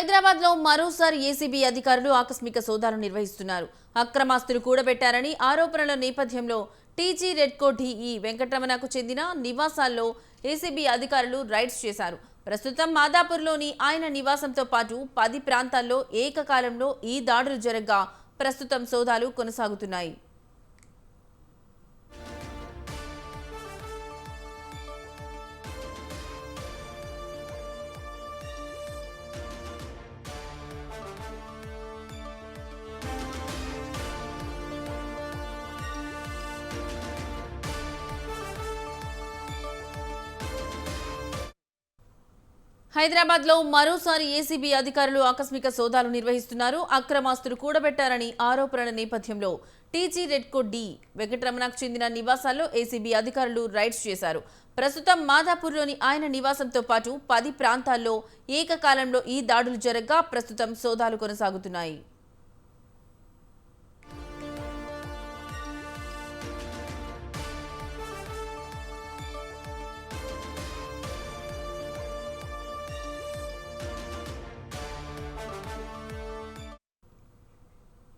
హైదరాబాద్ లో మరోసారి ఏసీబీ అధికారులు ఆకస్మిక సోదాలు నిర్వహిస్తున్నారు. అక్రమాస్తులు కూడబెట్టారని ఆరోపణల నేపథ్యంలో టీజీ రెడ్కో డిఈ వెంకటరమణకు చెందిన నివాసాల్లో ఏసీబీ అధికారులు రైడ్స్ చేశారు. ప్రస్తుతం మాదాపూర్లోని ఆయన నివాసంతో పాటు 10 ప్రాంతాల్లో ఏకకాలంలో ఈ దాడులు జరగగా ప్రస్తుతం సోదాలు కొనసాగుతున్నాయి. హైదరాబాద్ లో మరోసారి ఏసీబీ అధికారులు ఆకస్మిక సోదాలు నిర్వహిస్తున్నారు. అక్రమాస్తులు కూడబెట్టారని ఆరోపణల నేపథ్యంలో టీజీ రెడ్కో డి వెంకటరమణకు చెందిన నివాసాల్లో ఏసీబీ అధికారులు రైడ్స్ చేశారు. ప్రస్తుతం మాదాపూర్లోని ఆయన నివాసంతో పాటు 10 ప్రాంతాల్లో ఏకకాలంలో ఈ దాడులు జరగగా ప్రస్తుతం సోదాలు కొనసాగుతున్నాయి.